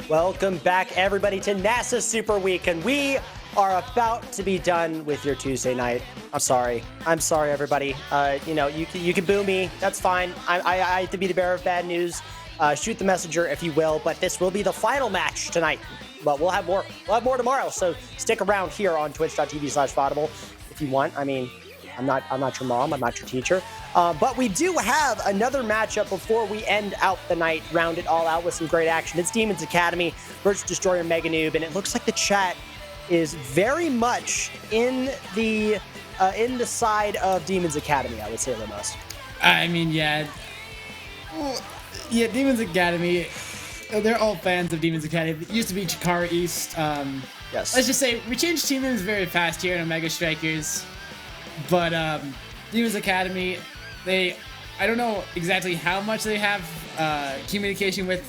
Welcome back, everybody, to NASA Super Week, and we are about to be done with your Tuesday night. I'm sorry, everybody. You know, you can boo me. That's fine. I have to be the bearer of bad news. Shoot the messenger, if you will. But this will be the final match tonight. But we'll have more. We'll have more tomorrow. So stick around here on twitch.tv/Vodible if you want. I mean, I'm not your mom. I'm not your teacher. But we do have another matchup before we end out the night, round it all out with some great action. It's Demons Academy versus Destroyer Meganoob, and it looks like the chat is very much in the side of Demons Academy, I would say, Lumost. I mean, yeah. Well, yeah, Demons Academy, they're all fans of Demons Academy. It used to be Chikara East. Yes. Let's just say we changed team names very fast here in Omega Strikers. But Demons Academy, I don't know exactly how much they have communication with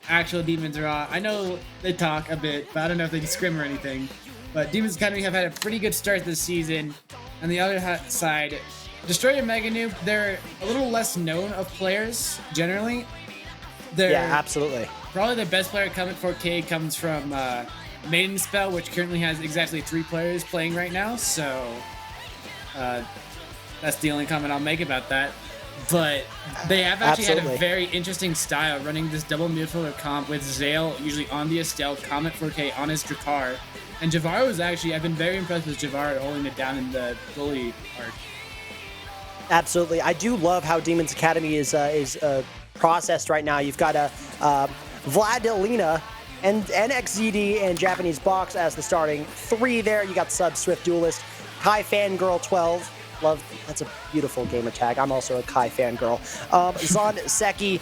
actual Demons RAAH. I know they talk a bit, but I don't know if they scrim or anything. But Demons Academy have had a pretty good start this season. On the other side, Destroyer Meganoob, they're a little less known of players, generally. Yeah, absolutely. Probably the best player coming for K comes from Maiden Spell, which currently has exactly 3 players playing right now, so that's the only comment I'll make about that. But they have actually had a very interesting style running this double midfielder comp with Zale usually on the Estelle, Comet 4K on his Drakar. And Jahvaro is actually, I've been very impressed with Jahvaro holding it down in the goalie part. Absolutely. I do love how Demons Academy is processed right now. You've got Vladilena and nxzd and JapaneseBox as the starting 3 there. You got Sub Swift Duelist, Kai Fangirl 12. Love, that's a beautiful gamer tag. I'm also a Kai fangirl. Zon, Seki,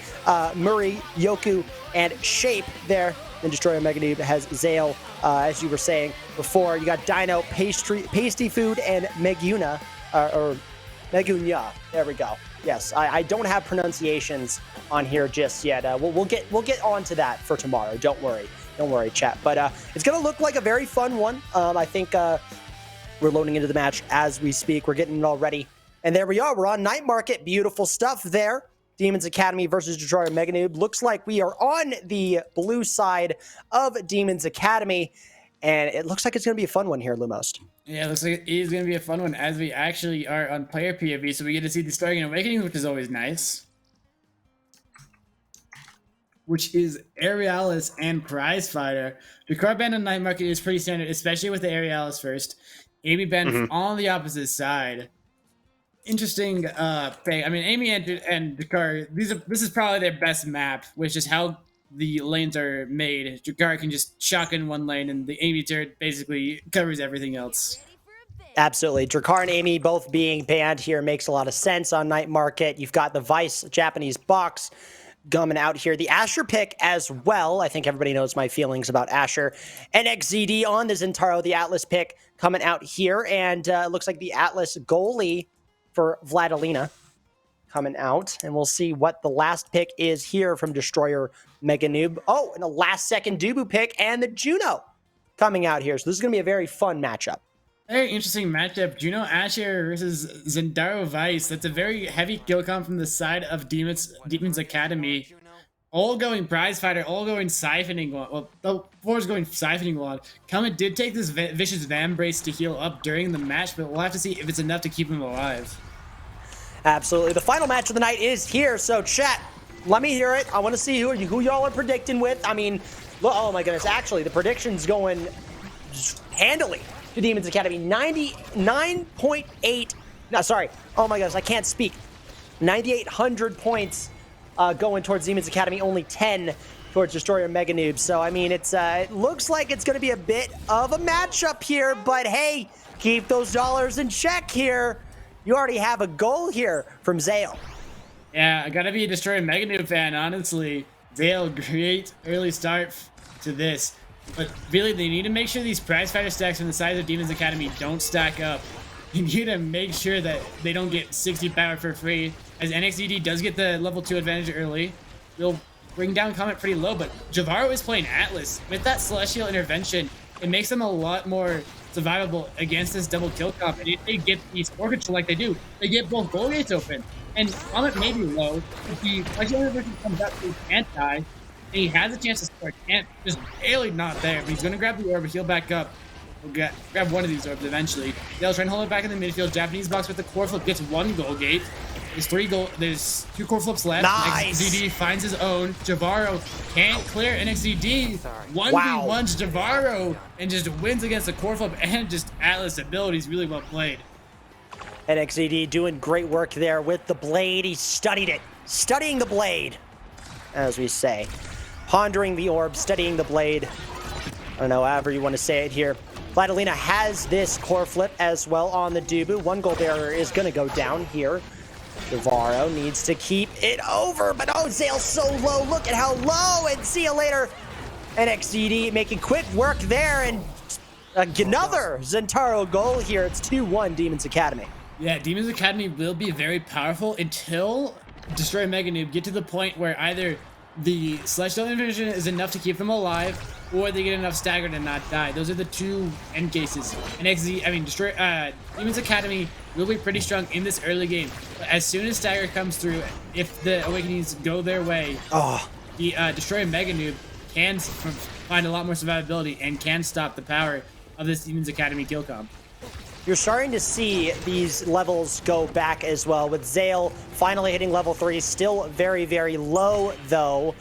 Murray, Yoku, and Shape there. And Destroyer Meganoob has Zale, as you were saying before. You got Dino, Pasty Food, and Meguna, or Megunya. There we go. Yes, I don't have pronunciations on here just yet. We'll get on to that for tomorrow. Don't worry, chat. But it's gonna look like a very fun one. I think. We're loading into the match as we speak. We're getting it all ready. And there we are. We're on Night Market. Beautiful stuff there. Demons Academy versus Destroyer Meganoob. Looks like we are on the blue side of Demons Academy. And it looks like it's going to be a fun one here, Lumost. Yeah, it looks like it is going to be a fun one as we actually are on player POV. So we get to see the starting awakening, which is always nice. Which is Aerialis and Prize Fighter. The card band on Night Market is pretty standard, especially with the Aerialis first. Amy Ben on the opposite side. Interesting thing. I mean, Amy and Dakar, this is probably their best map, which is how the lanes are made. Dakar can just shotgun one lane, and the Amy turret basically covers everything else. Absolutely. Drakar and Amy both being banned here makes a lot of sense on Night Market. You've got the Vice JapaneseBox coming out here. The Asher pick as well. I think everybody knows my feelings about Asher. nxzd on the Zentaro, the Atlas pick coming out here. And it looks like the Atlas goalie for Vladilena coming out. And we'll see what the last pick is here from Destroyer Meganoob. Oh, and a last second Dubu pick and the Juno coming out here. So this is going to be a very fun matchup. Very interesting matchup. Juno Asher versus Zendaro Vice. That's a very heavy kill comp from the side of Demons Academy. All going Prize Fighter, all going Siphoning Wand. Well, the 4 is going Siphoning Wand. Comet did take this Vicious Vambrace to heal up during the match, but we'll have to see if it's enough to keep him alive. Absolutely. The final match of the night is here. So chat, let me hear it. I want to see who y'all are predicting with. I mean, oh my goodness. Actually, the prediction's going handily. The Demons Academy, 99.8. No, sorry. Oh my gosh, I can't speak. 9,800 points going towards Demons Academy, only 10 towards Destroyer Meganoob. So I mean, it looks like it's going to be a bit of a matchup here. But hey, keep those dollars in check here. You already have a goal here from Zale. Yeah, I gotta be a Destroyer Meganoob fan, honestly. Zale, great early start to this. But really, they need to make sure these Prize Fighter stacks from the sides of Demons Academy don't stack up. You need to make sure that they don't get 60 power for free, as nxzd does get the level 2 advantage early. They'll bring down Comet pretty low, but Jahvaro is playing Atlas. With that Celestial Intervention, it makes them a lot more survivable against this double kill comp. And if they get the score control like they do, they get both goal gates open. And Comet may be low. If the Celestial Intervention comes up, they can't die. He has a chance to score. Can't, just barely not there. But he's going to grab the orb, but he'll back up. We'll grab one of these orbs eventually. Zale's trying to hold it back in the midfield. JapaneseBox with the core flip gets one goal gate. There's two core flips left. Nice. nxzd finds his own. Jahvaro can't clear. nxzd 1v1 to Jahvaro and just wins against the core flip and just Atlas abilities. Really well played. nxzd doing great work there with the blade. He studied it. Studying the blade, as we say. Pondering the orb, studying the blade. I don't know, however you want to say it here. Vladilena has this core flip as well on the Dubu. One goal barrier is going to go down here. Jahvaro needs to keep it over, but oh, Zale's so low. Look at how low, and see you later. nxzd making quick work there, and another Zentaro goal here. It's 2-1 Demons Academy. Yeah, Demons Academy will be very powerful until Destroy Meganoob get to the point where either the Celestial Invasion is enough to keep them alive, or they get enough stagger to not die. Those are the two end cases. Demons Academy will be pretty strong in this early game. But as soon as stagger comes through, if the Awakenings go their way, the Destroy Meganoob can find a lot more survivability and can stop the power of this Demons Academy kill comp. You're starting to see these levels go back as well, with Zale finally hitting level 3. Still very, very low, though.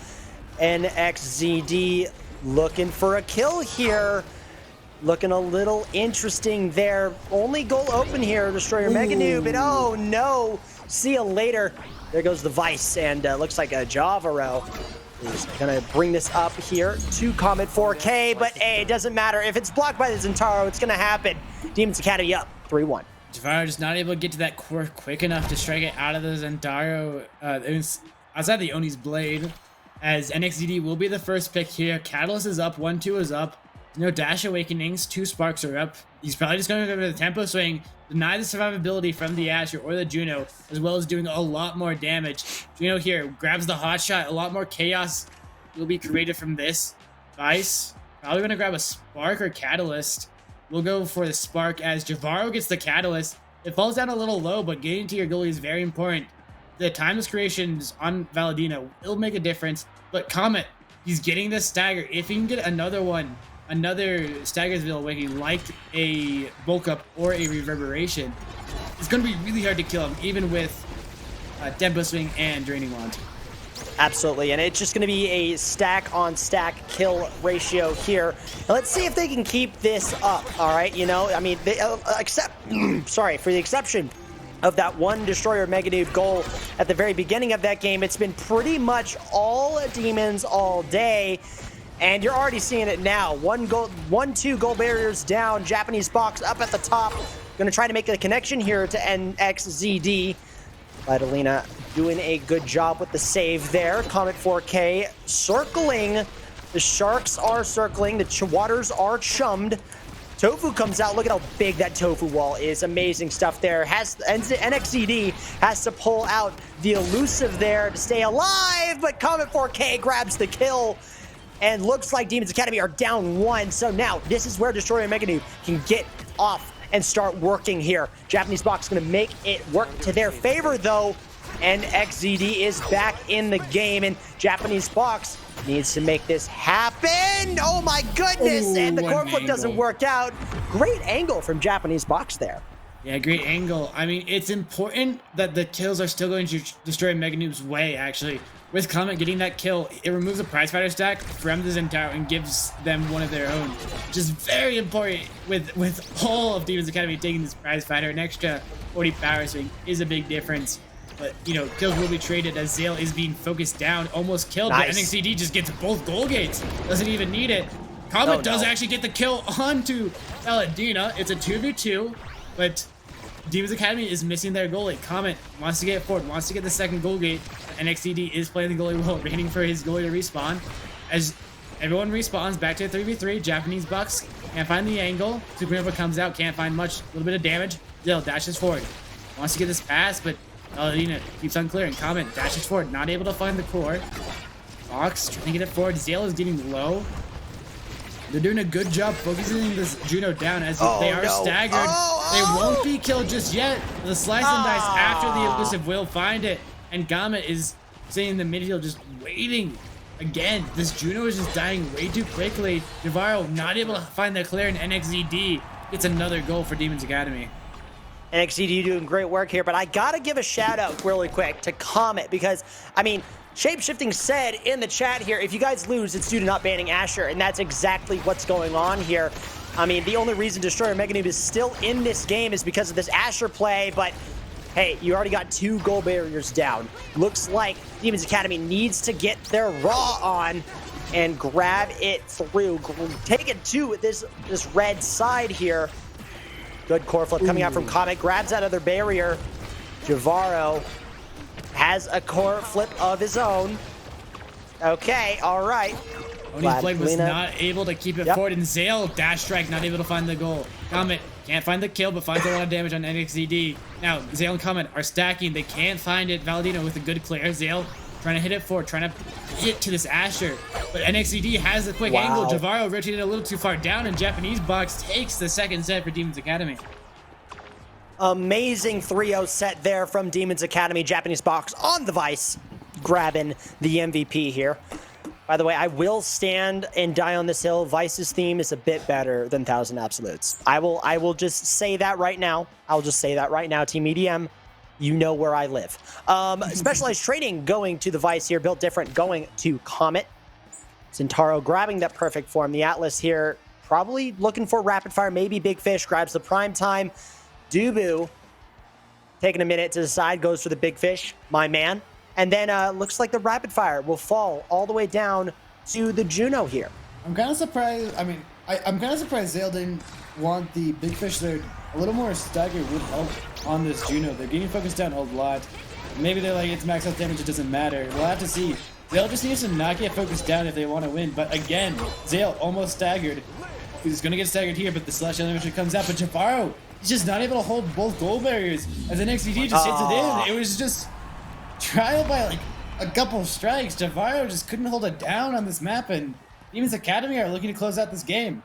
nxzd looking for a kill here. Looking a little interesting there. Only goal open here, Destroyer Meganoob, and oh no! See you later. There goes the Vice, and looks like a Jahvaro is gonna bring this up here to Comet 4K, but hey, it doesn't matter. If it's blocked by the Zentaro, it's gonna happen. Demons Academy up 3-1. Jahvaro just not able to get to that core quick enough to strike it out of the Zentaro. Outside the Oni's blade, as nxzd will be the first pick here. Catalyst is up, 1-2 is up. No dash awakenings, 2 sparks are up. He's probably just going to go for the tempo swing, deny the survivability from the Asher or the Juno, as well as doing a lot more damage. Juno here grabs the hot shot. A lot more chaos will be created from this. Vice probably going to grab a spark or catalyst. We'll go for the spark as Jahvaro gets the catalyst. It falls down a little low, but getting to your goalie is very important. The timeless creations on Vladilena will make a difference, but Comet, he's getting the stagger. If he can get another one, another Staggersville awakening like a bulk up or a reverberation, it's going to be really hard to kill him, even with tempo swing and draining wand. Absolutely, and it's just going to be a stack on stack kill ratio here. Now, let's see if they can keep this up. All right, you know, I mean, they sorry, for the exception of that one Destroyer Meganoob goal at the very beginning of that game, it's been pretty much all Demons all day. And you're already seeing it now. 1-2 goal barriers down. JapaneseBox up at the top. Gonna try to make a connection here to nxzd. Vladilena doing a good job with the save there. Comet 4K circling. The Sharks are circling. The Waters are chummed. Tofu comes out. Look at how big that Tofu wall is. Amazing stuff there. nxzd has to pull out the elusive there to stay alive, but Comet 4K grabs the kill. And looks like Demons Academy are down 1. So now this is where Destroyer Meganoob can get off and start working here. JapaneseBox going to make it work to their favor, though. And nxzd is back in the game, and JapaneseBox needs to make this happen. Oh my goodness! Ooh, and the core flip angle. doesn't work out. Great angle from JapaneseBox there. Yeah, great angle. I mean, it's important that the kills are still going to destroy Meganoob's way, actually. With Comet getting that kill, it removes a prize fighter stack from the Zentaro and gives them one of their own. Which is very important with all of Demons Academy taking this prize fighter. An extra 40 power swing is a big difference. But, you know, kills will be traded as Zale is being focused down, almost killed. Nice. But nxzd just gets both goal gates. Doesn't even need it. Comet does actually get the kill onto Vladilena. It's a 2v2, but Demons Academy is missing their goalie. Comet wants to get forward, wants to get the second goal gate. nxzd is playing the goalie well, waiting for his goalie to respawn. As everyone respawns back to a 3v3, JapaneseBox can't find the angle. Supernova comes out, can't find much, a little bit of damage. Zale dashes forward, wants to get this pass, but Vladilena keeps on clearing. Comet dashes forward, not able to find the core. Box trying to get it forward. Zale is getting low. They're doing a good job focusing this Juno down as they are staggered. They won't be killed just yet. The slice and dice after the elusive will find it. And Comet is sitting in the midfield just waiting again, this Juno is just dying way too quickly. Jahvaro not able to find the clear, and nxzd gets another goal for Demons Academy. nxzd doing great work here, but I gotta give a shout out really quick to Comet because, I mean, Shapeshifting said in the chat here, if you guys lose, it's due to not banning Asher, and that's exactly what's going on here. I mean, the only reason Destroyer Meganoob is still in this game is because of this Asher play, but hey, you already got 2 goal barriers down. Looks like Demons Academy needs to get their RAAH on and grab it through. Take it to this red side here. Good core flip coming out from Comet, grabs that other barrier. Jahvaro has a core flip of his own. Okay, all right. Oni's Blade was not able to keep it forward, and Zale dash strike, not able to find the goal. Comet can't find the kill, but finds a lot of damage on nxzd. Now, Zale and Comet are stacking. They can't find it. Vladilena with a good clear. Zale trying to hit it forward, trying to hit to this Asher. But nxzd has the quick angle. Jahvaro rotated a little too far down, and JapaneseBox takes the second set for Demons Academy. Amazing 3-0 set there from Demons Academy. JapaneseBox on the Vice, grabbing the MVP here. By the way, I will stand and die on this hill. Vice's theme is a bit better than 1000 Absolutes. I will just say that right now. I'll just say that right now. Team EDM, you know where I live. Specialized training going to the Vice here. Built different going to Comet. Zintaro grabbing that perfect form. The Atlas here probably looking for rapid fire. Maybe Big Fish grabs the prime time. Dubu taking a minute to decide, goes for the Big Fish, my man. And then looks like the rapid fire will fall all the way down to the Juno here. I'm kind of surprised. I mean, I'm kind of surprised Zale didn't want the Big Fish there. A little more stagger would help on this Juno. They're getting focused down a lot. Maybe they're like, it's max health damage, it doesn't matter. We'll have to see. Zale just needs to not get focused down if they want to win. But again, Zale almost staggered. He's going to get staggered here, but the slash element comes out. But Jahvaro is just not able to hold both goal barriers as the nxzd just hits it in. It was just trial by like a couple of strikes. Jahvaro just couldn't hold it down on this map, and Demons Academy are looking to close out this game.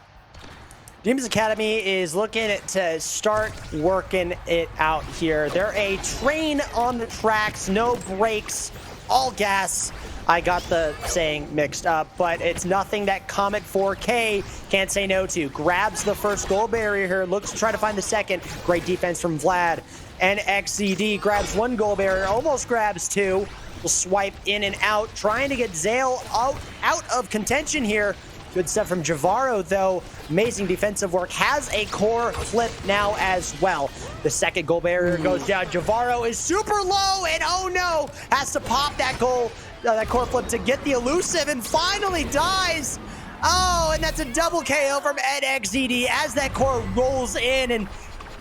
Demons Academy is looking to start working it out here. They're a train on the tracks, no brakes, all gas. I got the saying mixed up, but it's nothing that Comet 4K can't say no to. Grabs the first goal barrier here, looks to try to find the second. Great defense from Vlad. nxzd grabs 1 goal barrier, almost grabs 2. Will swipe in and out, trying to get Zale out of contention here. Good stuff from Jahvaro, though. Amazing defensive work. Has a core flip now as well. The second goal barrier goes down. Jahvaro is super low, and oh no, has to pop that goal, that core flip to get the elusive, and finally dies. Oh, and that's a double KO from nxzd as that core rolls in, and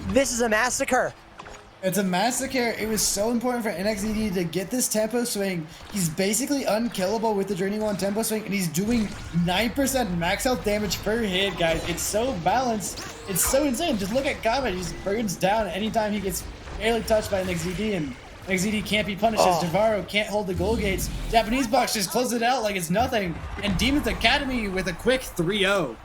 this is a massacre. It's a massacre. It was so important for nxzd to get this tempo swing. He's basically unkillable with the Draining One tempo swing, and he's doing 9% max health damage per hit, guys. It's so balanced. It's so insane. Just look at Comet. He just burns down anytime he gets barely touched by nxzd, and nxzd can't be punished as Jahvaro can't hold the goal gates. JapaneseBox just closes it out like it's nothing, and Demons Academy with a quick 3-0.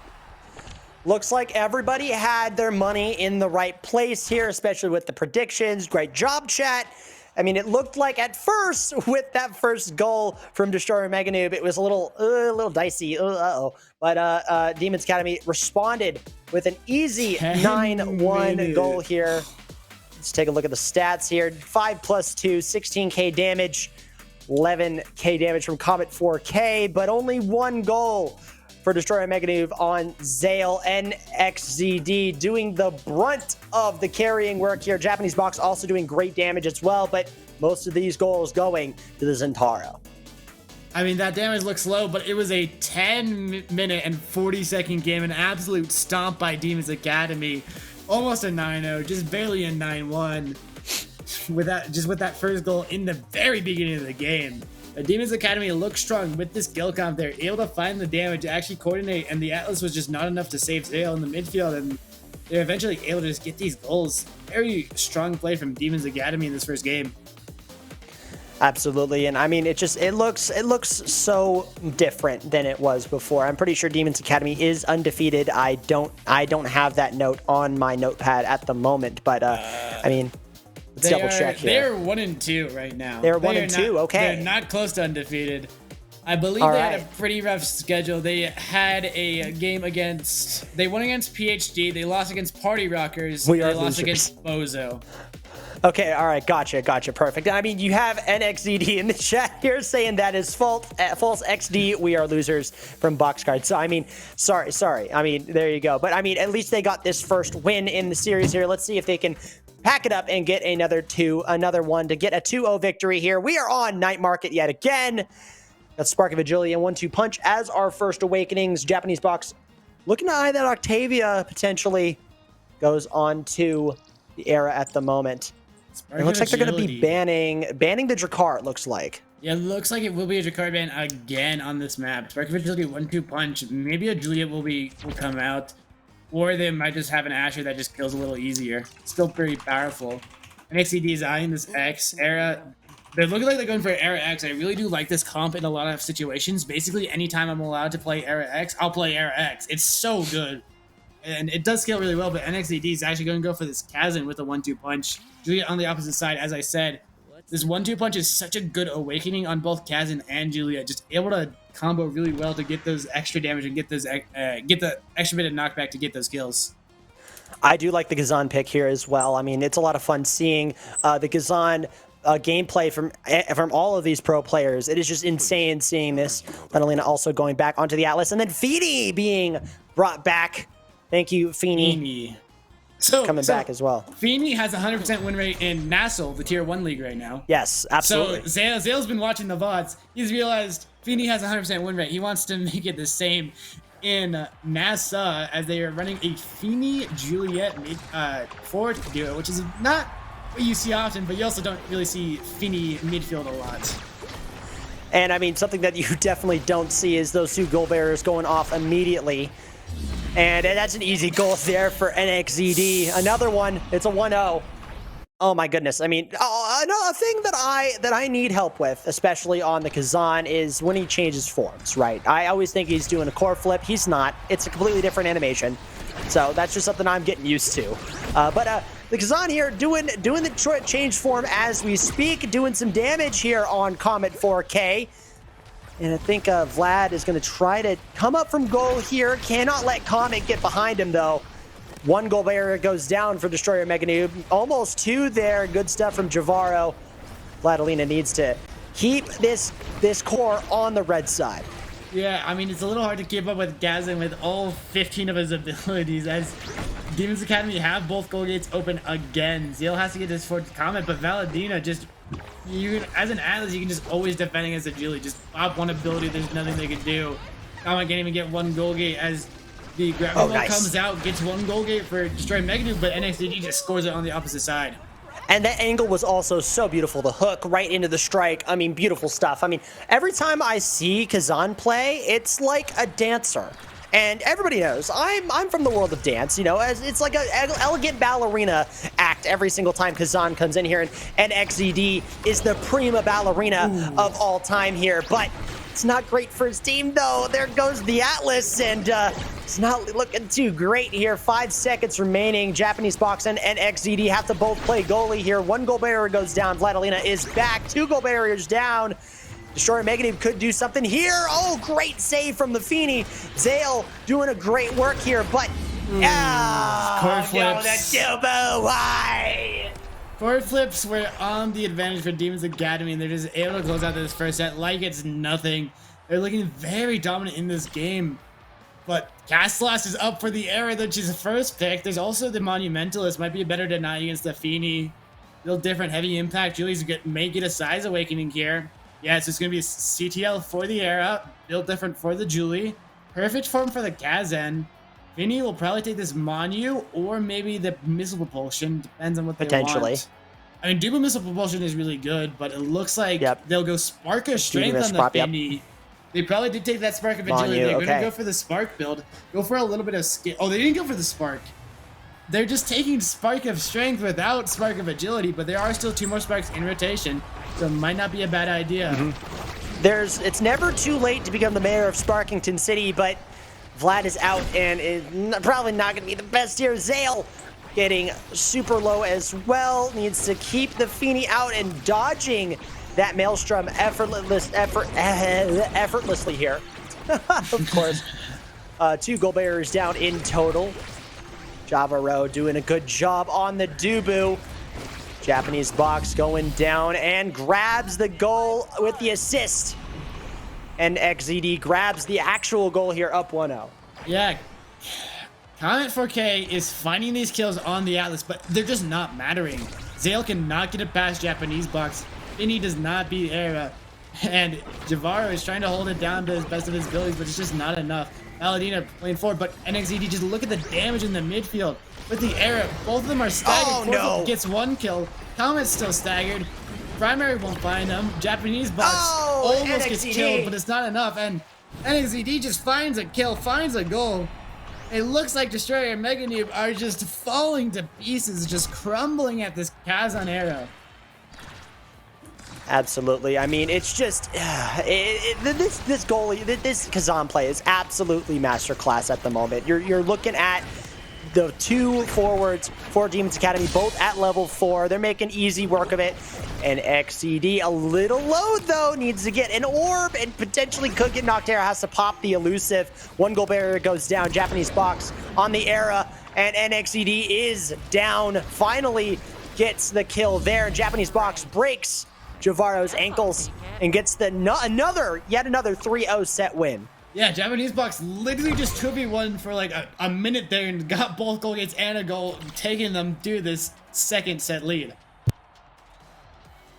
Looks like everybody had their money in the right place here, especially with the predictions. Great job, chat. I mean, it looked like at first with that first goal from Destroyer Meganoob, it was a little dicey. But Demons Academy responded with an easy 9-1 goal here. Let's take a look at the stats here. 5 + 2, 16k damage, 11k damage from Comet 4K, but only 1 goal for Destroyer Meganoob on Zale. nxzd doing the brunt of the carrying work here. JapaneseBox also doing great damage as well, but most of these goals going to the Zintaro. I mean, that damage looks low, but it was a 10-minute and 40-second game, an absolute stomp by Demons Academy. Almost a 9-0, just barely a 9-1 with that first goal in the very beginning of the game. The Demons Academy looks strong with this kill comp. They're able to find the damage, to actually coordinate, and the Atlas was just not enough to save Zale in the midfield, and they're eventually able to just get these goals. Very strong play from Demons Academy in this first game. Absolutely, and I mean, it looks so different than it was before. I'm pretty sure Demons Academy is undefeated. I don't have that note on my notepad at the moment, but I mean, let's double check here. They're 1-2 right now. They're 1-2. Okay, they're not close to undefeated. I believe All they had a right. pretty rough schedule. They had a game against, they won against PhD, they lost against Party Rockers, We and are they lost losers. against Bozo. Okay, all right, gotcha, perfect. I mean, you have nxzd in the chat here saying that is false XD. We are losers from Boxcard. So I mean, sorry. I mean, there you go. But I mean, at least they got this first win in the series here. Let's see if they can pack it up and get another one to get a 2-0 victory here. We are on Night Market yet again. Got Spark of Agility and 1-2 Punch as our first awakenings. JapaneseBox looking to eye that Octavia potentially goes on to the era at the moment. It looks like they're going to be banning the Drakkar, it looks like. Yeah, it looks like it will be a Drakkar ban again on this map. Spark of Agility 1-2 Punch. Maybe a Juliet will come out. Or they might just have an Asher that just kills a little easier. Still pretty powerful. nxzd is eyeing this X era. They're looking like they're going for Era X. I really do like this comp in a lot of situations. Basically, anytime I'm allowed to play Era X, I'll play Era X. It's so good. And it does scale really well, but nxzd is actually going to go for this Kazan with a 1-2 Punch. Juliet on the opposite side, as I said. This 1-2 Punch is such a good awakening on both Kazan and Juliet. Just able to combo really well to get those extra damage and get the extra bit of knockback to get those kills. I do like the Kazan pick here as well. I mean, it's a lot of fun seeing the Kazan gameplay from all of these pro players. It is just insane seeing this. Vladilena also going back onto the Atlas, and then Feeny being brought back. Thank you, Feeny. Coming back as well. Feeny has a 100% win rate in Nassau, the tier 1 league right now. Yes, absolutely. So Zale's been watching the VODs. He's realized Feeny has a 100% win rate. He wants to make it the same in Nassau as they are running a Feeny Juliet forward duo, which is not what you see often, but you also don't really see Feeny midfield a lot. And I mean, something that you definitely don't see is those two goal bearers going off immediately. And that's an easy goal there for nxzd. Another one. It's a 1-0. Oh my goodness. I mean, another thing that I need help with, especially on the Kazan, is when he changes forms, right? I always think he's doing a core flip. He's not. It's a completely different animation. So that's just something I'm getting used to. But the Kazan here doing the change form as we speak, doing some damage here on Comet 4K. And I think Vlad is going to try to come up from goal here. Cannot let Comet get behind him, though. One goal barrier goes down for Destroyer Meganoob. Almost two there. Good stuff from Jahvaro. Vladilena needs to keep this core on the red side. Yeah, I mean, it's a little hard to keep up with Kazan with all 15 of his abilities, as Demons Academy have both goal gates open again. Zale has to get this forward to Comet, but Vladilena just... as an Atlas, you can just always defend against a Julie. Just pop one ability, there's nothing they can do. Comet can't even get one goal gate as the gravity ball comes out, gets one goal gate for Destroy Meganoob, but nxzd just scores it on the opposite side. And that angle was also so beautiful. The hook right into the strike. I mean, beautiful stuff. I mean, every time I see Kazan play, it's like a dancer. And everybody knows I'm from the world of dance, you know, as it's like an elegant ballerina act every single time Kazan comes in here, and nxzd is the prima ballerina of all time here. But it's not great for his team, though. There goes the Atlas, and it's not looking too great here. 5 seconds remaining. JapaneseBox and nxzd have to both play goalie here. One goal barrier goes down. Vladilena is back. 2 goal barriers down. Destroyer Meganoob could do something here. Oh, great save from the Feeny. Zale doing a great work here, but Core flips. the Dubo, why? Core flips were on the advantage for Demons Academy, and they're just able to close out this first set like it's nothing. They're looking very dominant in this game. But Castlas is up for the era, which is the first pick. There's also the Monumentalist. Might be a better deny against the Feeny. A little different, heavy impact. Julie's may get a size awakening here. Yeah, so it's going to be a CTL for the era. Built different for the Julie. Perfect form for the Kazan. Vinny will probably take this Monu or maybe the Missile Propulsion. Depends on what they want. I mean, Dubo Missile Propulsion is really good, but it looks like they'll go Spark of Strength on the Vinny. They probably did take that Spark of Agility. They're going to go for the Spark build. Go for a little bit of skill. Oh, they didn't go for the Spark. They're just taking Spark of Strength without Spark of Agility, but there are still 2 more Sparks in rotation, so it might not be a bad idea. It's never too late to become the mayor of Sparkington City, but Vlad is out and is probably not going to be the best here. Zale getting super low as well. Needs to keep the Feeny out and dodging that Maelstrom effortlessly here. Of course. 2 gold barriers down in total. Jahvaro doing a good job on the Dubu. JapaneseBox going down and grabs the goal with the assist. And nxzd grabs the actual goal here, up 1-0. Yeah. Comment 4K is finding these kills on the Atlas, but they're just not mattering. Zale cannot get it past JapaneseBox. Finny does not beat Era. And Jahvaro is trying to hold it down to his best of his abilities, but it's just not enough. Vladilena playing forward, but nxzd, just look at the damage in the midfield. With the Era, both of them are staggered. Oh, no. Gets 1 kill. Comet's still staggered. Primary won't find them. JapaneseBox almost gets killed, but it's not enough. And nxzd just finds a kill, finds a goal. It looks like Destroyer and Meganoob are just falling to pieces, just crumbling at this Kazan Era. Absolutely. I mean, it's just this goalie, this Kazan play is absolutely masterclass at the moment. You're looking at the 2 forwards for Demons Academy, both at level 4. They're making easy work of it. And nxzd, a little low though, needs to get an orb and potentially could get knocked out. Has to pop the elusive. 1 goal barrier goes down. JapaneseBox on the Era, and nxzd is down. Finally gets the kill there. JapaneseBox breaks Jahvaro's ankles and gets the yet another 3-0 set win. Yeah, JapaneseBox literally just 2v1 for like a minute there and got both goal gates and a goal, taking them to this second set lead.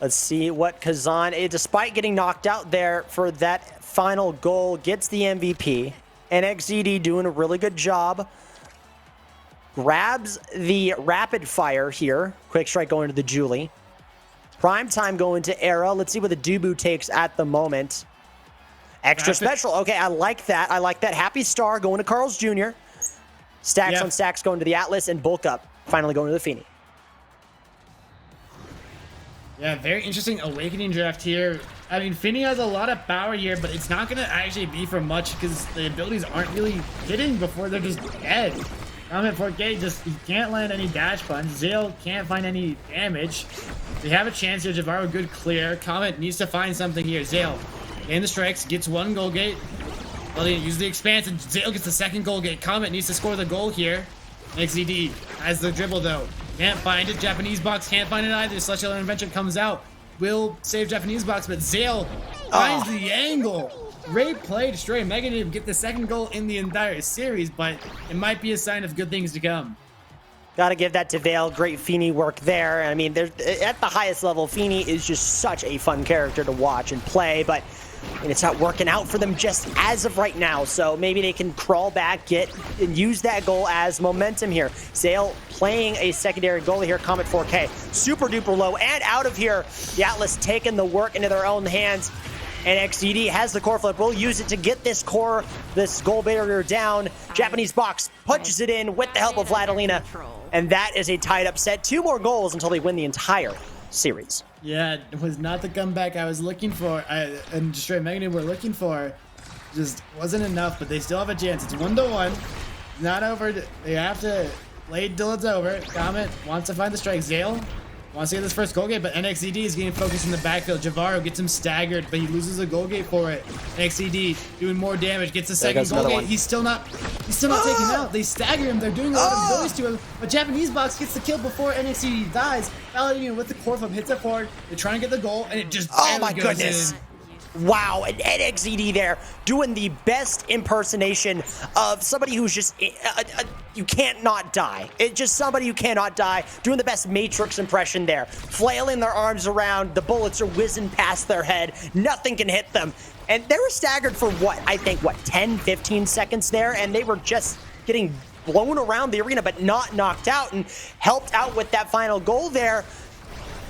Let's see what Kazan, despite getting knocked out there for that final goal, gets the MVP. nxzd doing a really good job. Grabs the rapid fire here. Quick strike going to the Julie. Prime time going to Era. Let's see what the Dubu takes at the moment. Extra special. Okay, I like that. I like that. Happy Star going to Carl's Jr. Stacks on stacks going to the Atlas, and bulk up finally going to the Feeney. Yeah, very interesting awakening draft here. I mean, Finny has a lot of power here, but it's not going to actually be for much because the abilities aren't really hitting before they're just dead. Comment 4K he can't land any dash punch. Zale can't find any damage. They have a chance here. Jahvaro, good clear. Comet needs to find something here. Zale in the strikes, gets 1 goal gate. Well, they use the expanse, and Zale gets the 2nd goal gate. Comet needs to score the goal here. nxzd has the dribble though. Can't find it. JapaneseBox can't find it either. Celestial Intervention comes out. Will save JapaneseBox, but Zale finds the angle. Great play, Destroy Meganoob, get the 2nd goal in the entire series, but it might be a sign of good things to come. Gotta give that to Vale. Great Feeney work there. I mean, at the highest level, Feeney is just such a fun character to watch and play, but it's not working out for them just as of right now. So maybe they can crawl back, and use that goal as momentum here. Zale playing a secondary goalie here. Comet 4K, super duper low and out of here. The Atlas taking the work into their own hands. nxzd has the core flip. We'll use it to get this goal barrier down. JapaneseBox punches it in with the help of Vladilena. And that is a tied up set. 2 more goals until they win the entire series. Yeah, it was not the comeback I was looking for, and Destroy Meganoob were looking for. Just wasn't enough, but they still have a chance. It's 1-1. Not over. They have to wait till it's over. Comet wants to find the strike. Zale wants to get this first goal gate, but nxzd is getting focused in the backfield. Jahvaro gets him staggered, but he loses a goal gate for it. nxzd doing more damage, gets the 2nd goal gate. He's still not taken out. They stagger him. They're doing a lot of abilities to him, but JapaneseBox gets the kill before nxzd dies. Vladilena with the core flip hits it forward. They're trying to get the goal, and it just barely goes in. Wow, and nxzd there doing the best impersonation of somebody who's just, you can't not die. It's just somebody who cannot die, doing the best Matrix impression there. Flailing their arms around, the bullets are whizzing past their head, nothing can hit them. And they were staggered for I think 10, 15 seconds there, and they were just getting blown around the arena, but not knocked out, and helped out with that final goal there.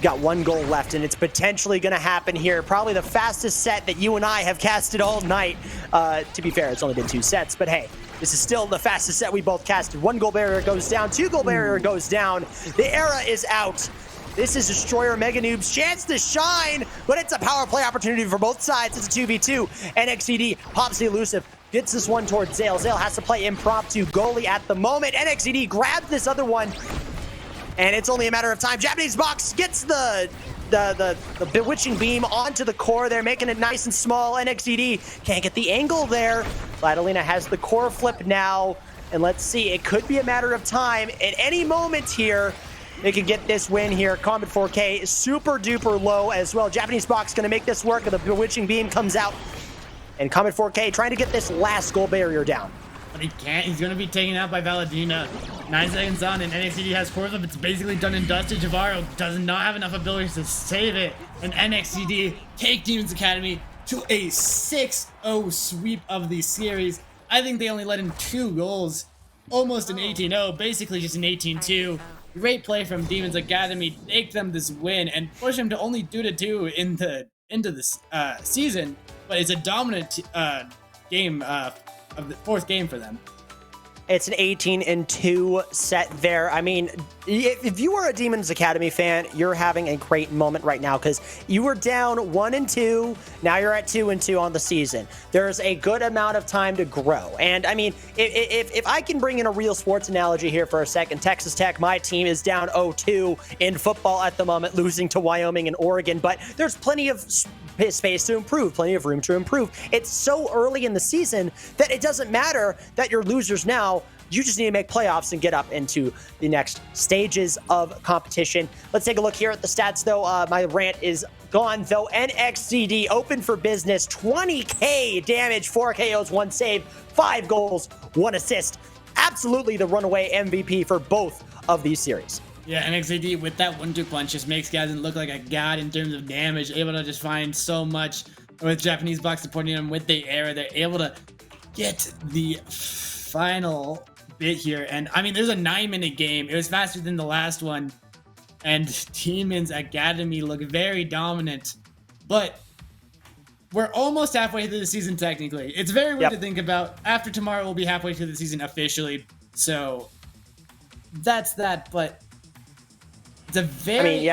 Got 1 goal left, and it's potentially going to happen here. Probably the fastest set that you and I have casted all night. To be fair, it's only been 2 sets, but hey, this is still the fastest set we both casted. 1 goal barrier goes down, 2 goal barrier goes down. The Era is out. This is Destroyer Meganoob's chance to shine, but it's a power play opportunity for both sides. It's a 2v2. nxzd pops the elusive, gets this one towards Zale. Zale has to play impromptu goalie at the moment. nxzd grabs this other one, and it's only a matter of time. JapaneseBox gets the the bewitching beam onto the core there, making it nice and small. nxzd can't get the angle there. Vladilena has the core flip now, and let's see, it could be a matter of time. At any moment here, they could get this win here. Combat 4K is super duper low as well. JapaneseBox gonna make this work, and the bewitching beam comes out. And Combat 4K trying to get this last goal barrier down. But he can't. He's going to be taken out by Vladilena. 9 seconds on, and nxzd has core flip. It's basically done and dusted. Jahvaro does not have enough abilities to save it. And nxzd take Demons Academy to a 6-0 sweep of the series. I think they only let in 2 goals. Almost an 18-0, basically just an 18-2. Great play from Demons Academy. Take them this win and push them to only 2-2 into this season. But it's a dominant game of the 4th game for them. It's an 18-2 set there. I mean, if you are a Demons Academy fan, you're having a great moment right now because you were down 1-2. Now you're at 2-2 on the season. There's a good amount of time to grow. And I mean, if I can bring in a real sports analogy here for a second, Texas Tech, my team is down 0-2 in football at the moment, losing to Wyoming and Oregon, but there's plenty of space to improve, plenty of room to improve. It's so early in the season that it doesn't matter that you're losers now. You just need to make playoffs and get up into the next stages of competition. Let's take a look here at the stats, though. My rant is gone, though. nxzd open for business. 20k damage, 4 KOs, 1 save, 5 goals, 1 assist. Absolutely the runaway MVP for both of these series. Yeah, nxzd with that 1-2 punch just makes Kazan look like a god in terms of damage, able to just find so much with JapaneseBox supporting them with the air. They're able to get the final bit here. And I mean, there's a 9-minute game. It was faster than the last one. And Demons Academy look very dominant. But we're almost halfway through the season technically. It's very weird to think about. After tomorrow, we'll be halfway through the season officially. So that's that, but it's a very,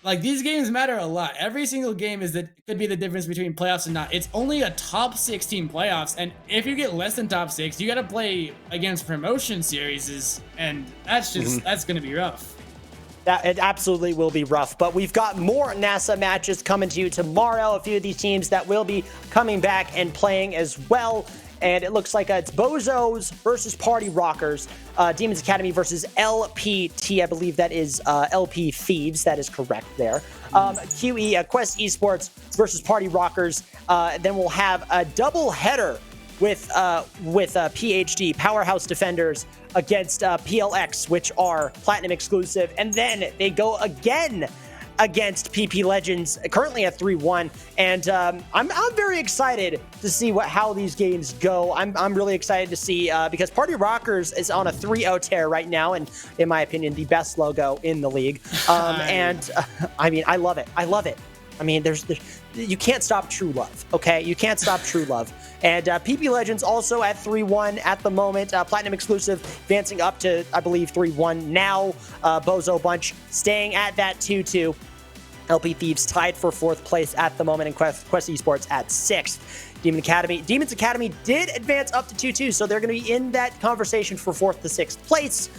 like these games matter a lot. Every single game could be the difference between playoffs and not. It's only a top 16 playoffs, and if you get less than top 6, you got to play against promotion series, and that's just that's gonna be rough. It absolutely will be rough, but we've got more NASA matches coming to you tomorrow. A few of these teams that will be coming back and playing as well. And it looks like it's Bozos versus Party Rockers, Demons Academy versus LPT. I believe that is LP Thieves. That is correct there. QE, Quest Esports versus Party Rockers. Then we'll have a double header with PhD, Powerhouse Defenders, against PLX, which are Platinum exclusive. And then they go again against PP Legends, currently at 3-1, and I'm very excited to see how these games go. I'm really excited to see because Party Rockers is on a 3-0 tear right now, and in my opinion, the best logo in the league. And I mean, I love it. I love it. I mean, you can't stop true love, okay? You can't stop true love. And PP Legends also at 3-1 at the moment. Platinum exclusive advancing up to, I believe, 3-1 now. Bozo Bunch staying at that 2-2. LP Thieves tied for 4th place at the moment, and Quest Esports at 6th. Demons Academy did advance up to 2-2, so they're going to be in that conversation for 4th to 6th place.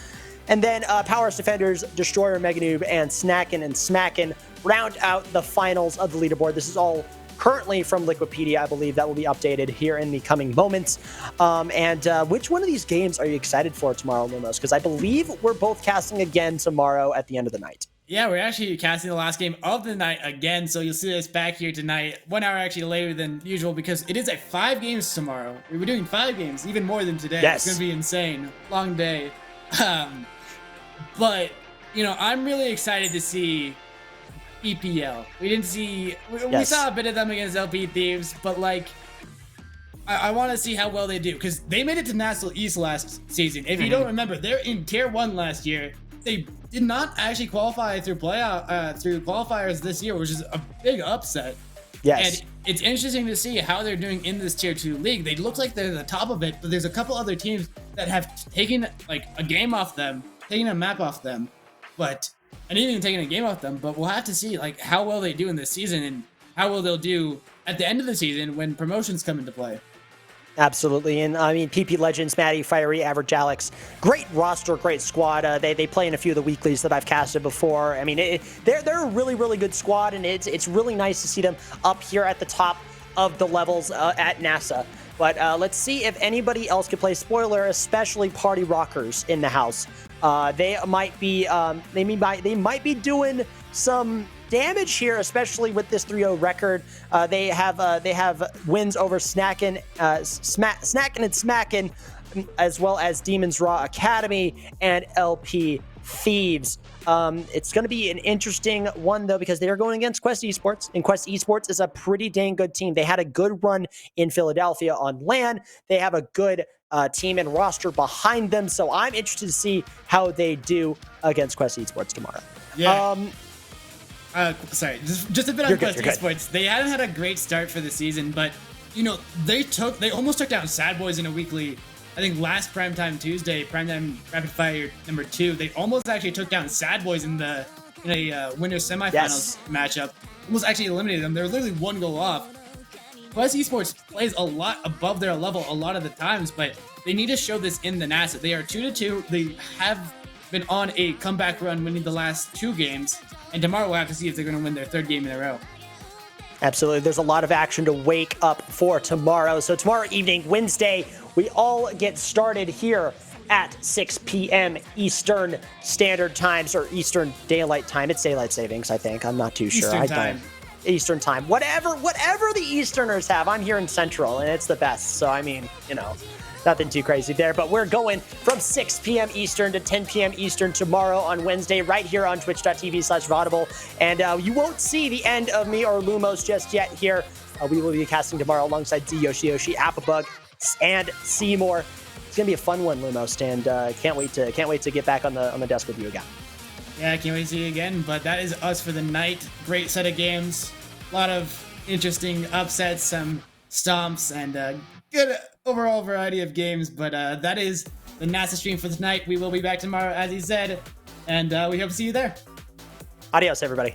And then Powerhouse Defenders, Destroyer, Meganoob, and Snackin' and Smackin' round out the finals of the leaderboard. This is all currently from Liquipedia. I believe that will be updated here in the coming moments. Which one of these games are you excited for tomorrow, Lumost? Because I believe we're both casting again tomorrow at the end of the night. Yeah, we're actually casting the last game of the night again, so you'll see us back here tonight, 1 hour actually later than usual, because it is 5 games tomorrow. We were doing 5 games, even more than today. Yes. It's gonna be insane. Long day. But, you know, I'm really excited to see EPL. We saw a bit of them against LP Thieves, but like, I want to see how well they do, because they made it to National East last season. If you don't remember, they're in Tier 1 last year. They did not actually qualify through qualifiers this year, which is a big upset. Yes. And it's interesting to see how they're doing in this Tier 2 league. They look like they're at the top of it, but there's a couple other teams that have taken like a game off them, taken a map off them, and even taking a game off them. But we'll have to see like how well they do in this season and how well they'll do at the end of the season when promotions come into play. Absolutely, and I mean, PP Legends, Maddie, Fiery, Average Alex, great roster, great squad. They play in a few of the weeklies that I've casted before. I mean, they're a really, really good squad, and it's really nice to see them up here at the top of the levels at NASA. But let's see if anybody else can play. Spoiler, especially Party Rockers in the house. They might be doing some damage here, especially with this 3-0 record. They have wins over Snackin' and Smackin', as well as Demons RAAH Academy and LP Thieves. It's going to be an interesting one, though, because they are going against Quest Esports, and Quest Esports is a pretty dang good team. They had a good run in Philadelphia on LAN. They have a good team and roster behind them, so I'm interested to see how they do against Quest Esports tomorrow. Yeah. Sorry, just a bit on Quest Esports. They haven't had a great start for the season, but you know they almost took down Sad Boys in a weekly. I think last Primetime Tuesday, Primetime Rapid Fire number 2, they almost actually took down Sad Boys in a winners semifinals matchup. Almost actually eliminated them. They were literally 1 goal off. Quest Esports plays a lot above their level a lot of the times, but they need to show this in the NASA. They are 2-2. They have been on a comeback run, winning the last 2 games. And tomorrow we'll have to see if they're going to win their 3rd game in a row. Absolutely. There's a lot of action to wake up for tomorrow. So tomorrow evening, Wednesday, we all get started here at 6 p.m. Eastern Standard Times, or Eastern Daylight Time. It's daylight savings, I think. I'm not too sure. Eastern time. Eastern Time. Whatever the Easterners have. I'm here in Central, and it's the best. So, I mean, you know, nothing too crazy there, but we're going from 6 p.m. Eastern to 10 p.m. Eastern tomorrow on Wednesday, right here on twitch.tv/Vodible. And you won't see the end of me or Lumost just yet here. We will be casting tomorrow alongside Z, Yoshi, Applebug, and Seymour. It's gonna be a fun one, Lumost, and can't wait to get back on the desk with you again. Yeah, I can't wait to see you again. But that is us for the night. Great set of games, a lot of interesting upsets, some stomps, and good overall variety of games. But that is the NASA stream for tonight. We will be back tomorrow, as he said, and we hope to see you there. Adios, everybody.